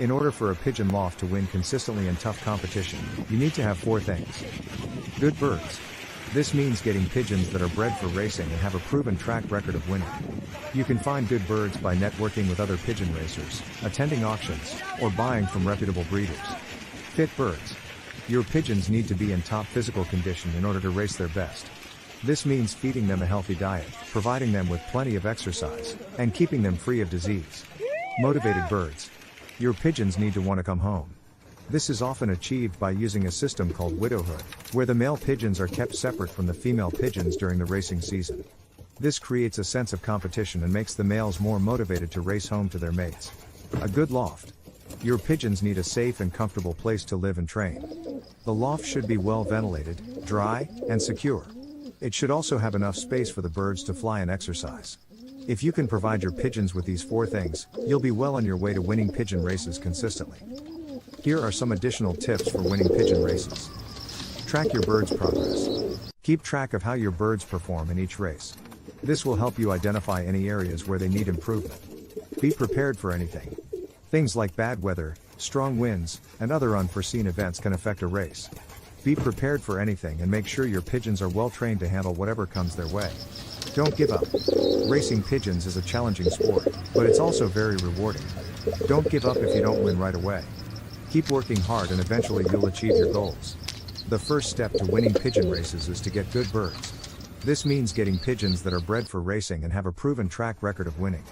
In order for a pigeon loft to win consistently in tough competition, you need to have 4 things. Good birds. This means getting pigeons that are bred for racing and have a proven track record of winning. You can find good birds by networking with other pigeon racers, attending auctions, or buying from reputable breeders. Fit birds. Your pigeons need to be in top physical condition in order to race their best. This means feeding them a healthy diet, providing them with plenty of exercise, and keeping them free of disease. Motivated birds. Your pigeons need to want to come home. This is often achieved by using a system called widowhood, where the male pigeons are kept separate from the female pigeons during the racing season. This creates a sense of competition and makes the males more motivated to race home to their mates. A good loft. Your pigeons need a safe and comfortable place to live and train. The loft should be well ventilated, dry, and secure. It should also have enough space for the birds to fly and exercise. If you can provide your pigeons with these 4 things, you'll be well on your way to winning pigeon races consistently. Here are some additional tips for winning pigeon races. Track your birds' progress. Keep track of how your birds perform in each race. This will help you identify any areas where they need improvement. Be prepared for anything. Things like bad weather, strong winds, and other unforeseen events can affect a race. Be prepared for anything and make sure your pigeons are well trained to handle whatever comes their way. Don't give up. Racing pigeons is a challenging sport, but it's also very rewarding. Don't give up if you don't win right away. Keep working hard and eventually you'll achieve your goals. The first step to winning pigeon races is to get good birds. This means getting pigeons that are bred for racing and have a proven track record of winning.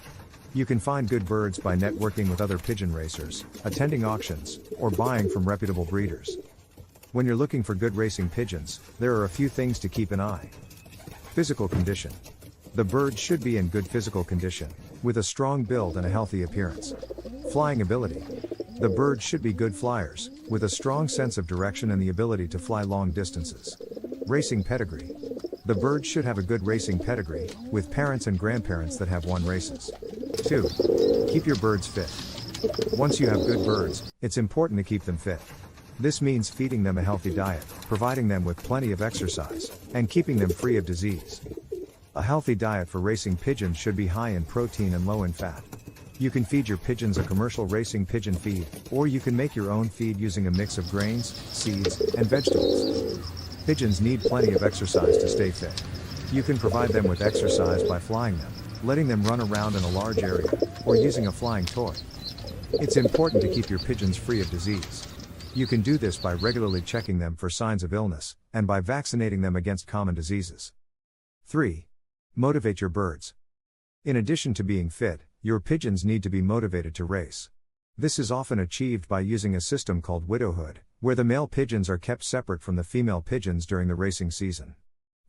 You can find good birds by networking with other pigeon racers, attending auctions, or buying from reputable breeders. When you're looking for good racing pigeons, there are a few things to keep an eye. Physical condition. The bird should be in good physical condition, with a strong build and a healthy appearance. Flying ability. The birds should be good flyers, with a strong sense of direction and the ability to fly long distances. Racing pedigree. The birds should have a good racing pedigree, with parents and grandparents that have won races. 2. Keep your birds fit. Once you have good birds, it's important to keep them fit. This means feeding them a healthy diet, providing them with plenty of exercise, and keeping them free of disease. A healthy diet for racing pigeons should be high in protein and low in fat. You can feed your pigeons a commercial racing pigeon feed, or you can make your own feed using a mix of grains, seeds, and vegetables. Pigeons need plenty of exercise to stay fit. You can provide them with exercise by flying them, letting them run around in a large area, or using a flying toy. It's important to keep your pigeons free of disease. You can do this by regularly checking them for signs of illness, and by vaccinating them against common diseases. 3. Motivate your birds. In addition to being fit, your pigeons need to be motivated to race. This is often achieved by using a system called widowhood, where the male pigeons are kept separate from the female pigeons during the racing season.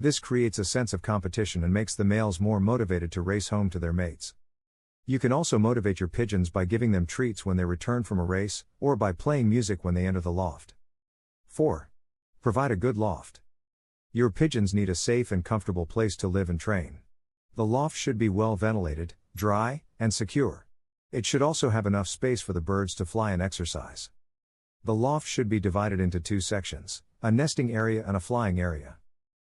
This creates a sense of competition and makes the males more motivated to race home to their mates. You can also motivate your pigeons by giving them treats when they return from a race, or by playing music when they enter the loft. 4. Provide a good loft. Your pigeons need a safe and comfortable place to live and train. The loft should be well ventilated, dry, and secure. It should also have enough space for the birds to fly and exercise. The loft should be divided into 2 sections, a nesting area and a flying area.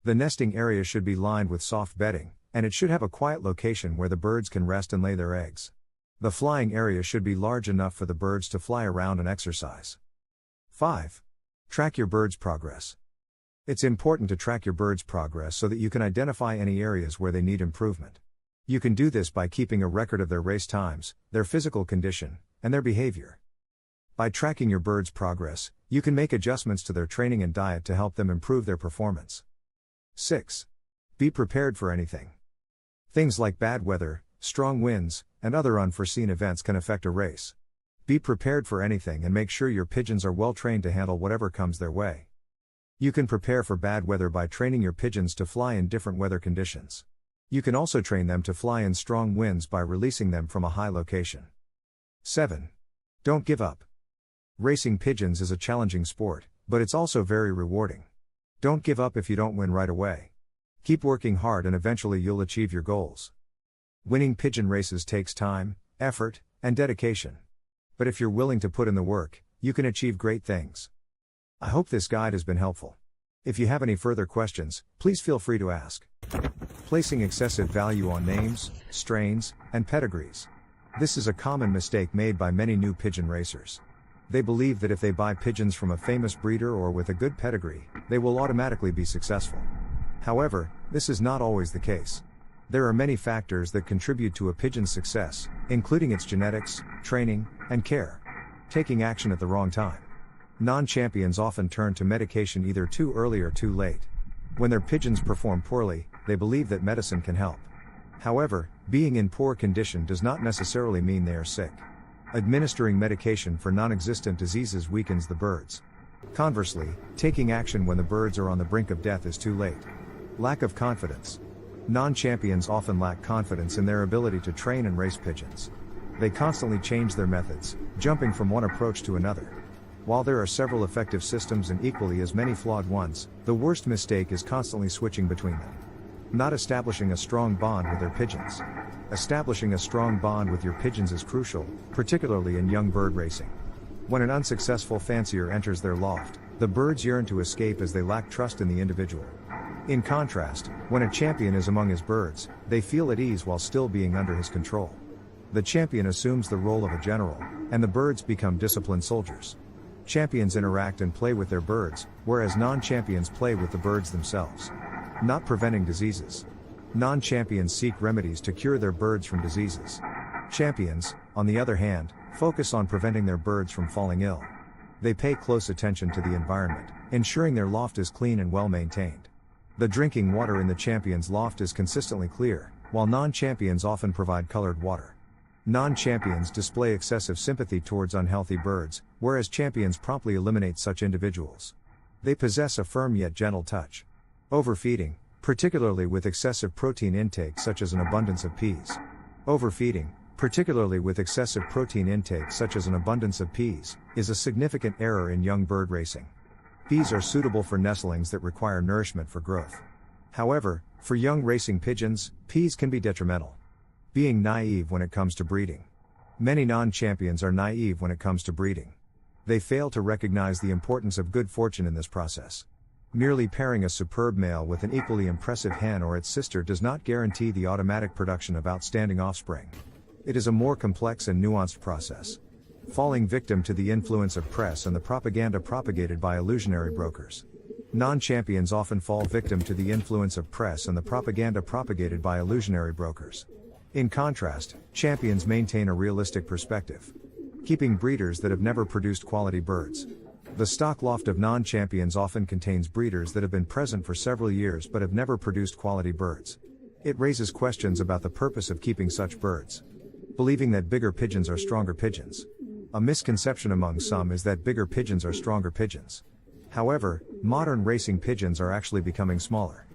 The nesting area should be lined with soft bedding, and it should have a quiet location where the birds can rest and lay their eggs. The flying area should be large enough for the birds to fly around and exercise. 5. Track your birds' progress. It's important to track your birds' progress so that you can identify any areas where they need improvement. You can do this by keeping a record of their race times, their physical condition, and their behavior. By tracking your birds' progress, you can make adjustments to their training and diet to help them improve their performance. 6. Be prepared for anything. Things like bad weather, strong winds, and other unforeseen events can affect a race. Be prepared for anything and make sure your pigeons are well trained to handle whatever comes their way. You can prepare for bad weather by training your pigeons to fly in different weather conditions. You can also train them to fly in strong winds by releasing them from a high location. 7. Don't give up. Racing pigeons is a challenging sport, but it's also very rewarding. Don't give up if you don't win right away. Keep working hard and eventually you'll achieve your goals. Winning pigeon races takes time, effort, and dedication. But if you're willing to put in the work, you can achieve great things. I hope this guide has been helpful. If you have any further questions, please feel free to ask. Placing excessive value on names, strains, and pedigrees. This is a common mistake made by many new pigeon racers. They believe that if they buy pigeons from a famous breeder or with a good pedigree, they will automatically be successful. However, this is not always the case. There are many factors that contribute to a pigeon's success, including its genetics, training, and care. Taking action at the wrong time. Non-champions often turn to medication either too early or too late. When their pigeons perform poorly, they believe that medicine can help. However, being in poor condition does not necessarily mean they are sick. Administering medication for non-existent diseases weakens the birds. Conversely, taking action when the birds are on the brink of death is too late. Lack of confidence. Non-champions often lack confidence in their ability to train and race pigeons. They constantly change their methods, jumping from one approach to another. While there are several effective systems and equally as many flawed ones, the worst mistake is constantly switching between them. Not establishing a strong bond with their pigeons. Establishing a strong bond with your pigeons is crucial, particularly in young bird racing. When an unsuccessful fancier enters their loft, the birds yearn to escape as they lack trust in the individual. In contrast, when a champion is among his birds, they feel at ease while still being under his control. The champion assumes the role of a general, and the birds become disciplined soldiers. Champions interact and play with their birds, whereas non-champions play with the birds themselves. Not preventing diseases. Non-champions seek remedies to cure their birds from diseases. Champions, on the other hand, focus on preventing their birds from falling ill. They pay close attention to the environment, ensuring their loft is clean and well maintained. The drinking water in the champion's loft is consistently clear, while non-champions often provide colored water. Non-champions display excessive sympathy towards unhealthy birds, whereas champions promptly eliminate such individuals. They possess a firm yet gentle touch. Overfeeding, particularly with excessive protein intake such as an abundance of peas. Overfeeding, particularly with excessive protein intake such as an abundance of peas, is a significant error in young bird racing. Peas are suitable for nestlings that require nourishment for growth. However, for young racing pigeons, peas can be detrimental. Being naive when it comes to breeding. Many non-champions are naive when it comes to breeding. They fail to recognize the importance of good fortune in this process. Merely pairing a superb male with an equally impressive hen or its sister does not guarantee the automatic production of outstanding offspring. It is a more complex and nuanced process. Falling victim to the influence of press and the propaganda propagated by illusionary brokers. Non-champions often fall victim to the influence of press and the propaganda propagated by illusionary brokers. In contrast, champions maintain a realistic perspective. Keeping breeders that have never produced quality birds. The stock loft of non-champions often contains breeders that have been present for several years but have never produced quality birds. It raises questions about the purpose of keeping such birds. Believing that bigger pigeons are stronger pigeons. A misconception among some is that bigger pigeons are stronger pigeons. However, modern racing pigeons are actually becoming smaller.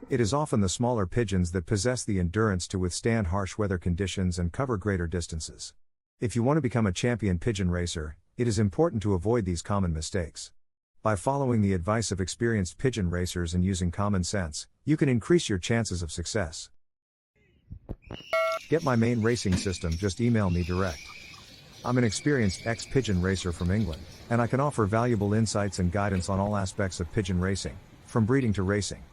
It is often the smaller pigeons that possess the endurance to withstand harsh weather conditions and cover greater distances. If you want to become a champion pigeon racer, it is important to avoid these common mistakes. By following the advice of experienced pigeon racers and using common sense, you can increase your chances of success. Get my main racing system, just email me direct. I'm an experienced ex-pigeon racer from England, and I can offer valuable insights and guidance on all aspects of pigeon racing, from breeding to racing.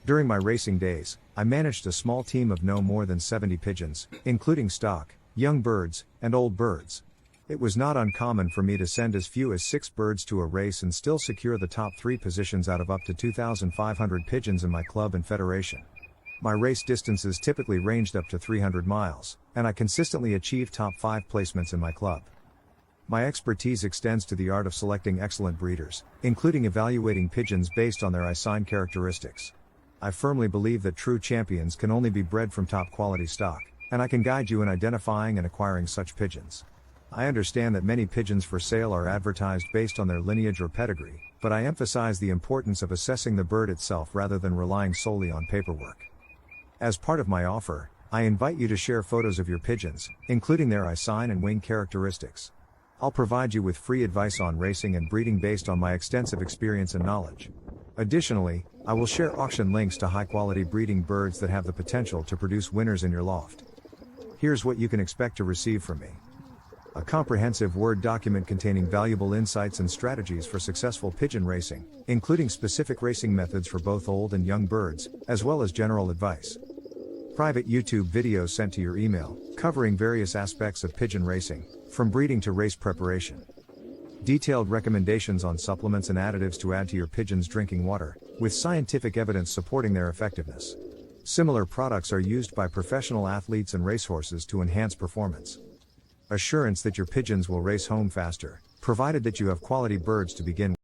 During my racing days, I managed a small team of no more than 70 pigeons, including stock, young birds, and old birds. It was not uncommon for me to send as few as 6 birds to a race and still secure the top 3 positions out of up to 2,500 pigeons in my club and federation. My race distances typically ranged up to 300 miles, and I consistently achieved top 5 placements in my club. My expertise extends to the art of selecting excellent breeders, including evaluating pigeons based on their eye-sign characteristics. I firmly believe that true champions can only be bred from top quality stock, and I can guide you in identifying and acquiring such pigeons. I understand that many pigeons for sale are advertised based on their lineage or pedigree, but I emphasize the importance of assessing the bird itself rather than relying solely on paperwork. As part of my offer, I invite you to share photos of your pigeons, including their eye sign and wing characteristics. I'll provide you with free advice on racing and breeding based on my extensive experience and knowledge. Additionally, I will share auction links to high-quality breeding birds that have the potential to produce winners in your loft. Here's what you can expect to receive from me. A comprehensive Word document containing valuable insights and strategies for successful pigeon racing, including specific racing methods for both old and young birds, as well as general advice. Private YouTube videos sent to your email, covering various aspects of pigeon racing, from breeding to race preparation. Detailed recommendations on supplements and additives to add to your pigeon's drinking water, with scientific evidence supporting their effectiveness. Similar products are used by professional athletes and racehorses to enhance performance. Assurance that your pigeons will race home faster, provided that you have quality birds to begin with.